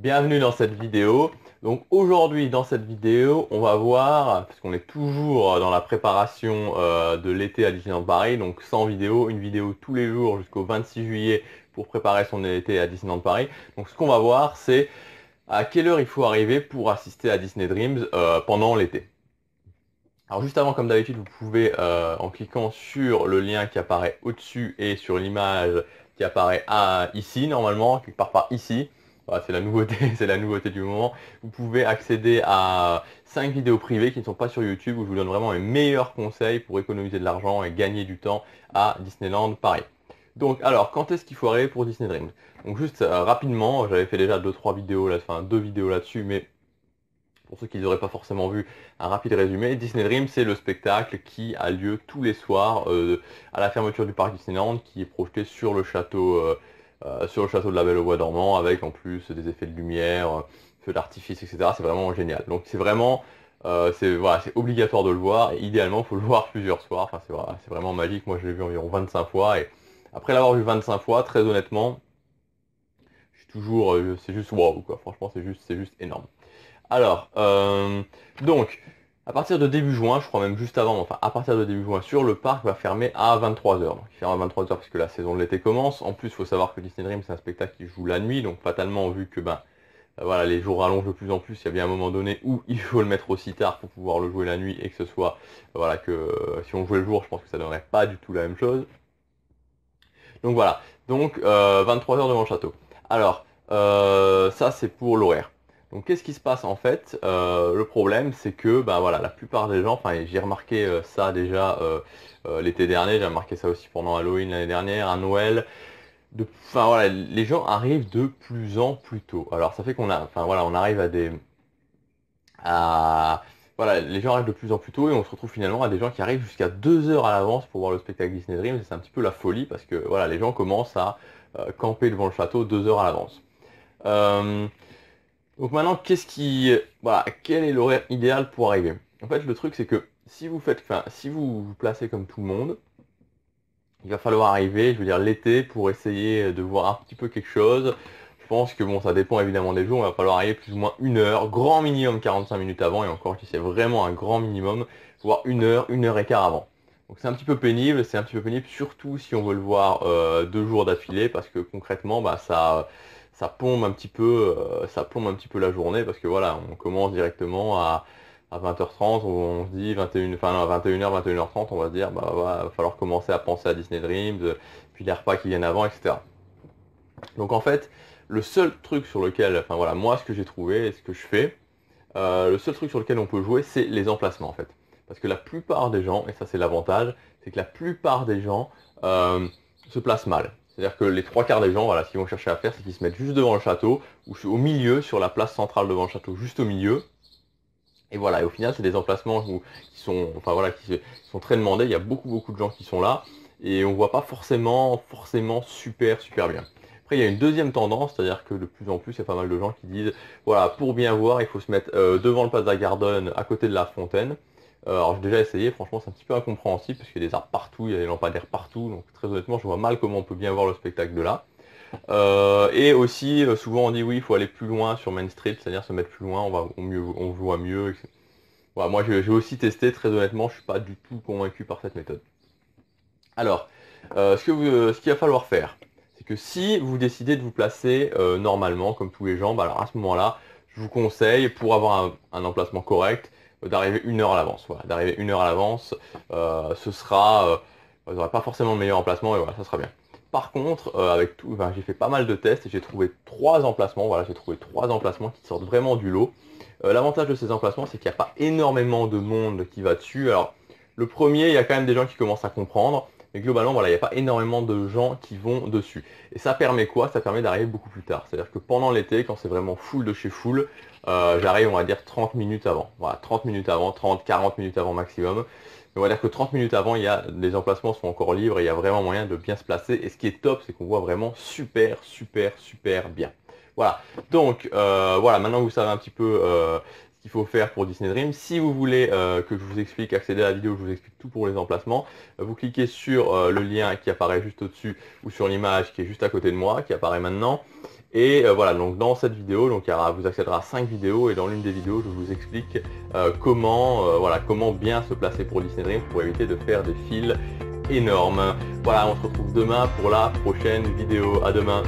Bienvenue dans cette vidéo. Donc aujourd'hui dans cette vidéo, on va voir, parce qu'on est toujours dans la préparation de l'été à Disneyland Paris, donc sans vidéo, une vidéo tous les jours jusqu'au 26 juillet pour préparer son été à Disneyland Paris. Donc ce qu'on va voir, c'est à quelle heure il faut arriver pour assister à Disney Dreams pendant l'été. Alors juste avant, comme d'habitude, vous pouvez, en cliquant sur le lien qui apparaît au-dessus et sur l'image qui apparaît ici, normalement, quelque part par ici, voilà, c'est la nouveauté, c'est la nouveauté du moment, vous pouvez accéder à 5 vidéos privées qui ne sont pas sur YouTube, où je vous donne vraiment les meilleurs conseils pour économiser de l'argent et gagner du temps à Disneyland Paris. Donc alors, quand est-ce qu'il faut arriver pour Disney Dreams? Donc juste rapidement, j'avais fait déjà 2-3 vidéos, là, enfin 2 vidéos là-dessus, mais pour ceux qui n'auraient pas forcément vu, un rapide résumé. Disney Dream, c'est le spectacle qui a lieu tous les soirs à la fermeture du parc Disneyland, qui est projeté sur le château de la Belle au Bois dormant, avec en plus des effets de lumière, feux d'artifice, etc. C'est vraiment génial. Donc c'est vraiment, voilà, c'est obligatoire de le voir. Et idéalement, il faut le voir plusieurs soirs. Enfin, c'est vraiment magique. Moi, je l'ai vu environ 25 fois. Et après l'avoir vu 25 fois, très honnêtement, je suis toujours, c'est juste waouh, quoi. Franchement, c'est juste énorme. Alors, donc, à partir de début juin, je crois même juste avant, enfin à partir de début juin, le parc va fermer à 23 heures. Donc il ferme à 23 heures parce que la saison de l'été commence. En plus, il faut savoir que Disney Dream, c'est un spectacle qui joue la nuit, donc fatalement, vu que voilà, les jours rallongent de plus en plus, il y a bien un moment donné où il faut le mettre aussi tard pour pouvoir le jouer la nuit et que ce soit, voilà, que si on jouait le jour, je pense que ça donnerait pas du tout la même chose. Donc voilà, donc 23 heures devant le château. Alors, ça c'est pour l'horaire. Donc qu'est-ce qui se passe en fait? Le problème c'est que voilà, la plupart des gens, enfin j'ai remarqué ça déjà l'été dernier, j'ai remarqué ça aussi pendant Halloween l'année dernière, à Noël, enfin voilà, les gens arrivent de plus en plus tôt. Alors ça fait qu'on a, enfin voilà, on arrive à- voilà, les gens arrivent de plus en plus tôt et on se retrouve finalement à des gens qui arrivent jusqu'à 2 heures à l'avance pour voir le spectacle Disney Dreams. Et c'est un petit peu la folie parce que voilà, les gens commencent à camper devant le château 2 heures à l'avance. Euh, donc maintenant, voilà, quel est l'horaire idéal pour arriver? En fait, le truc c'est que si vous vous placez comme tout le monde, il va falloir arriver, je veux dire l'été, pour essayer de voir un petit peu quelque chose. Je pense que bon, ça dépend évidemment des jours, il va falloir arriver plus ou moins 1 heure, grand minimum 45 minutes avant, et encore si c'est vraiment un grand minimum, voire 1 heure et quart avant. Donc c'est un petit peu pénible, surtout si on veut le voir 2 jours d'affilée, parce que concrètement, ça plombe un petit peu, ça plombe un petit peu la journée, parce que voilà, on commence directement à 20h30, on se dit 21, enfin non, à 21h, 21h30, on va se dire, va falloir commencer à penser à Disney Dreams, puis les repas qui viennent avant, etc. Donc en fait, le seul truc sur lequel, enfin voilà, moi ce que j'ai trouvé et ce que je fais, le seul truc sur lequel on peut jouer, c'est les emplacements en fait. Parce que la plupart des gens, et ça c'est l'avantage, c'est que la plupart des gens se placent mal. C'est-à-dire que les trois quarts des gens, voilà, ce qu'ils vont chercher à faire, c'est qu'ils se mettent juste devant le château, ou au milieu, sur la place centrale devant le château, juste au milieu. Et voilà, et au final, c'est des emplacements qui sont, enfin voilà, qui sont très demandés. Il y a beaucoup de gens qui sont là, et on voit pas forcément super bien. Après, il y a une deuxième tendance, c'est-à-dire que de plus en plus, il y a pas mal de gens qui disent, voilà, pour bien voir, il faut se mettre devant le Plaza Garden, à côté de la fontaine. Alors j'ai déjà essayé, franchement, c'est un petit peu incompréhensible, parce qu'il y a des arbres partout, il y a des lampadaires partout, donc très honnêtement, je vois mal comment on peut bien voir le spectacle de là. Et aussi, souvent on dit oui, il faut aller plus loin sur Main Street, c'est-à-dire se mettre plus loin, on voit mieux. Voilà, moi j'ai aussi testé, très honnêtement, je suis pas du tout convaincu par cette méthode. Alors, ce qu'il va falloir faire, c'est que si vous décidez de vous placer normalement, comme tous les gens, alors à ce moment-là, je vous conseille, pour avoir un emplacement correct, d'arriver 1 heure à l'avance. Voilà, d'arriver 1 heure à l'avance, vous n'aurez pas forcément le meilleur emplacement, et voilà, ça sera bien. Par contre, avec tout, enfin, j'ai fait pas mal de tests et j'ai trouvé 3 emplacements. Voilà, j'ai trouvé 3 emplacements qui sortent vraiment du lot. L'avantage de ces emplacements, c'est qu'il n'y a pas énormément de monde qui va dessus. Alors, le premier, il y a quand même des gens qui commencent à comprendre. Mais globalement, voilà, il n'y a pas énormément de gens qui vont dessus. Et ça permet quoi? Ça permet d'arriver beaucoup plus tard. C'est-à-dire que pendant l'été, quand c'est vraiment full de chez full, j'arrive, on va dire, 30 minutes avant. Voilà, 30 minutes avant, 30, 40 minutes avant maximum. Mais on va dire que 30 minutes avant, les emplacements sont encore libres et il y a vraiment moyen de bien se placer. Et ce qui est top, c'est qu'on voit vraiment super bien. Voilà. Donc, voilà, maintenant vous savez un petit peu ce qu'il faut faire pour Disney Dream. Si vous voulez que je vous explique, accéder à la vidéo, je vous explique tout pour les emplacements, vous cliquez sur le lien qui apparaît juste au-dessus ou sur l'image qui est juste à côté de moi, qui apparaît maintenant. Et voilà, donc dans cette vidéo, donc vous accéderez à 5 vidéos et dans l'une des vidéos, je vous explique comment bien se placer pour Disney Dreams pour éviter de faire des files énormes. Voilà, on se retrouve demain pour la prochaine vidéo. À demain.